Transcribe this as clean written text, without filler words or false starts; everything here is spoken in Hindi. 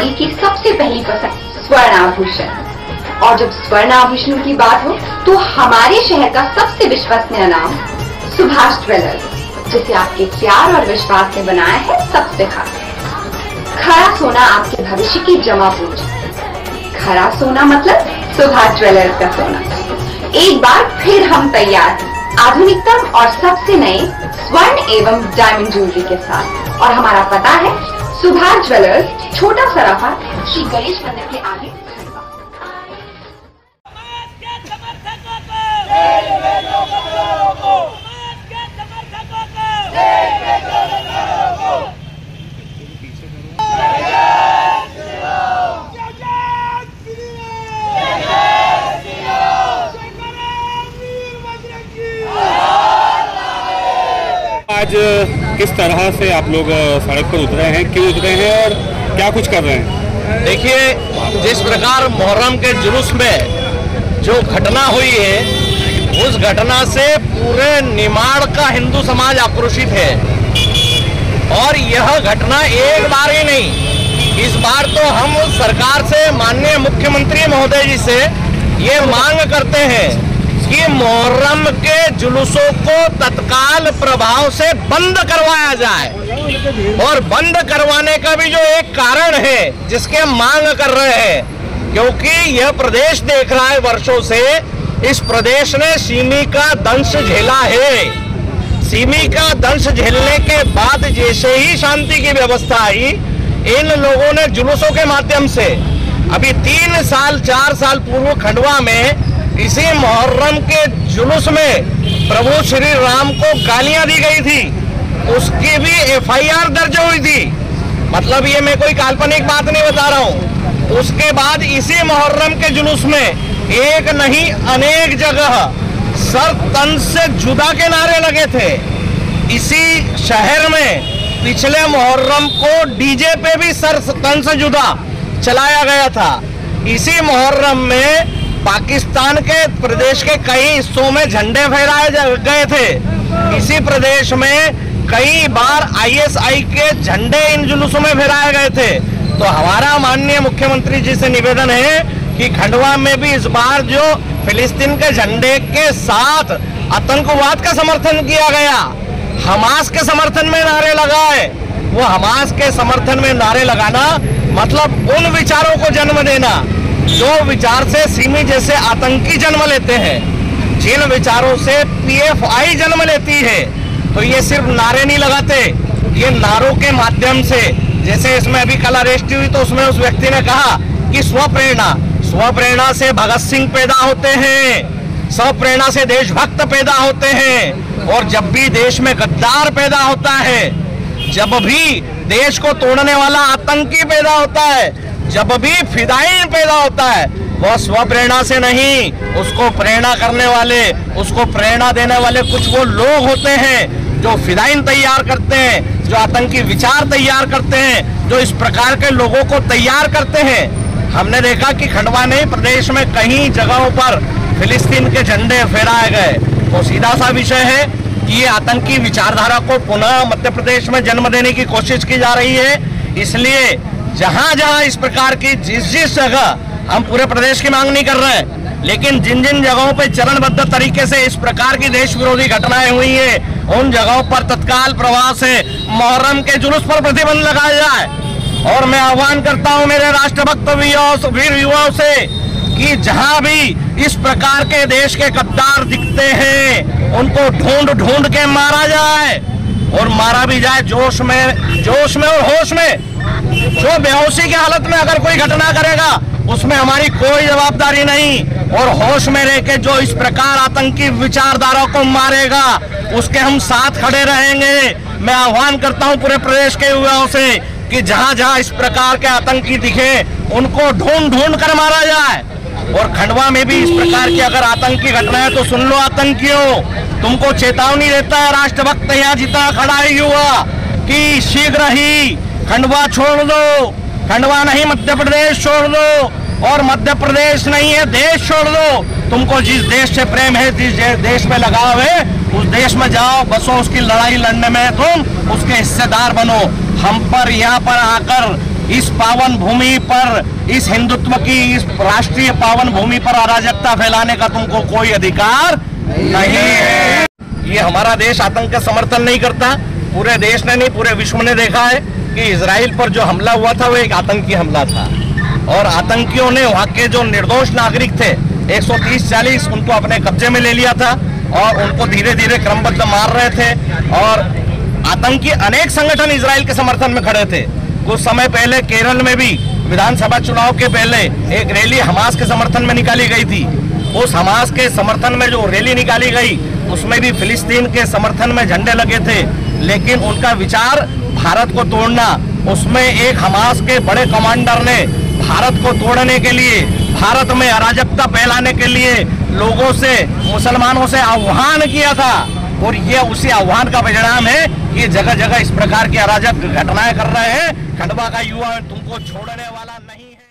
नारी की सबसे पहली पसंद स्वर्ण आभूषण। और जब स्वर्ण आभूषण की बात हो तो हमारे शहर का सबसे विश्वसनीय नाम सुभाष ज्वेलर्स, जिसे आपके प्यार और विश्वास ने बनाया है सबसे खास। खरा सोना आपके भविष्य की जमा पूंजी। खरा सोना मतलब सुभाष ज्वेलर्स का सोना। एक बार फिर हम तैयार हैं आधुनिकतम और सबसे नए स्वर्ण एवं डायमंड ज्वेलरी के साथ। और हमारा पता है सुभाष ज्वेलर्स, छोटा सराफा, श्री गणेश मंदिर के आगे। आज किस तरह से आप लोग सड़क पर उतरे हैं, क्यों उतरे हैं और क्या कुछ कर रहे हैं? देखिए, जिस प्रकार मुहर्रम के जुलूस में जो घटना हुई है, उस घटना से पूरे निमाड़ का हिंदू समाज आक्रोशित है। और यह घटना एक बार ही नहीं, इस बार तो हम सरकार से, माननीय मुख्यमंत्री महोदय जी से ये मांग करते हैं कि मुहर्रम के जुलूसों को तत्काल प्रभाव से बंद करवाया जाए। और बंद करवाने का भी जो एक कारण है जिसके हम मांग कर रहे हैं, क्योंकि यह प्रदेश देख रहा है वर्षों से, इस प्रदेश ने सिमी का दंश झेला है। सिमी का दंश झेलने के बाद जैसे ही शांति की व्यवस्था आई, इन लोगों ने जुलूसों के माध्यम से, अभी 3 साल 4 साल पूर्व खंडवा में इसी मुहर्रम के जुलूस में प्रभु श्री राम को गालियां दी गई थी, उसकी भी FIR दर्ज हुई थी। मतलब ये मैं कोई काल्पनिक बात नहीं बता रहा हूँ। उसके बाद इसी मुहर्रम के जुलूस में एक नहीं अनेक जगह सर तन से जुदा के नारे लगे थे। इसी शहर में पिछले मुहर्रम को डीजे पे भी सर तन से जुदा चलाया गया था। इसी मुहर्रम में पाकिस्तान के प्रदेश के कई हिस्सों में झंडे फहराए गए थे। इसी प्रदेश में कई बार ISI के झंडे इन जुलूसों में फहराए गए थे। तो हमारा माननीय मुख्यमंत्री जी से निवेदन है कि खंडवा में भी इस बार जो फिलिस्तीन के झंडे के साथ आतंकवाद का समर्थन किया गया, हमास के समर्थन में नारे लगाए, वो हमास के समर्थन में नारे लगाना मतलब उन विचारों को जन्म देना जो विचार से सिमी जैसे आतंकी जन्म लेते हैं, जिन विचारों से PFI जन्म लेती है। तो ये सिर्फ नारे नहीं लगाते, ये नारों के माध्यम से, जैसे इसमें अभी कल अरेस्ट हुई तो उसमें उस व्यक्ति ने कहा कि स्वप्रेरणा से भगत सिंह पैदा होते हैं, स्वप्रेरणा से देशभक्त पैदा होते हैं। और जब भी देश में गद्दार पैदा होता है, जब भी देश को तोड़ने वाला आतंकी पैदा होता है, जब भी फिदाइन पैदा होता है, वो स्वप्रेरणा से नहीं, उसको प्रेरणा करने वाले, उसको प्रेरणा देने वाले कुछ वो लोग होते हैं जो फिदाइन तैयार करते हैं, जो आतंकी विचार तैयार करते हैं, जो इस प्रकार के लोगों को तैयार करते हैं। हमने देखा कि खंडवा नहीं, प्रदेश में कई जगहों पर फिलिस्तीन के झंडे फहराए गए। तो सीधा सा विषय है कि ये आतंकी विचारधारा को पुनः मध्य प्रदेश में जन्म देने की कोशिश की जा रही है। इसलिए जहां जहां इस प्रकार की जिस जगह, हम पूरे प्रदेश की मांग नहीं कर रहे हैं, लेकिन जिन जिन जगहों पे चरणबद्ध तरीके से इस प्रकार की देश विरोधी घटनाएं हुई है, उन जगहों पर तत्काल प्रभाव से मुहर्रम के जुलूस पर प्रतिबंध लगाया जाए। और मैं आह्वान करता हूं मेरे राष्ट्रभक्त वीर युवाओं से कि जहां भी इस प्रकार के देश के गद्दार दिखते हैं, उनको ढूंढ के मारा जाए। और मारा भी जाए जोश में और होश में। जो बेहोशी की हालत में अगर कोई घटना करेगा, उसमें हमारी कोई जवाबदारी नहीं। और होश में रह के जो इस प्रकार आतंकी विचारधारा को मारेगा, उसके हम साथ खड़े रहेंगे। मैं आह्वान करता हूं पूरे प्रदेश के युवाओं से कि जहां जहां इस प्रकार के आतंकी दिखे, उनको ढूंढ कर मारा जाए। और खंडवा में भी इस प्रकार की अगर आतंकी घटना है तो सुन लो आतंकियों, तुमको चेतावनी देता है राष्ट्रभक्त यहाँ जीता खड़ा है युवा कि शीघ्र ही खंडवा छोड़ दो। खंडवा नहीं, मध्य प्रदेश छोड़ दो। और मध्य प्रदेश नहीं है, देश छोड़ दो। तुमको जिस देश से प्रेम है, जिस देश में लगाव है, उस देश में जाओ, बसो। उसकी लड़ाई लड़ने में तुम उसके हिस्सेदार बनो। हम पर यहाँ पर आकर इस पावन भूमि पर, इस हिंदुत्व की इस राष्ट्रीय पावन भूमि पर अराजकता फैलाने का तुमको कोई अधिकार नहीं है। ये हमारा देश आतंक का समर्थन नहीं करता। पूरे देश ने नहीं, पूरे विश्व ने देखा है कि इजराइल पर जो हमला हुआ था वो एक आतंकी हमला था, और आतंकियों ने वहाँ के जो निर्दोष नागरिक थे 130-40 उनको अपने कब्जे में ले लिया था और उनको धीरे धीरे क्रमबद्ध मार रहे थे। और आतंकी अनेक संगठन इजराइल के समर्थन में खड़े थे। कुछ समय पहले केरल में भी विधानसभा चुनाव के पहले एक रैली हमास के समर्थन में निकाली गई थी। उस हमास के समर्थन में जो रैली निकाली गई उसमें भी फिलिस्तीन के समर्थन में झंडे लगे थे, लेकिन उनका विचार भारत को तोड़ना, उसमें एक हमास के बड़े कमांडर ने भारत को तोड़ने के लिए, भारत में अराजकता फैलाने के लिए लोगों से, मुसलमानों से आह्वान किया था, और ये उसी आह्वान का परिणाम है। ये जगह जगह इस प्रकार की अराजक घटनाएं कर रहे हैं। खंडवा का युवा तुमको छोड़ने वाला नहीं है।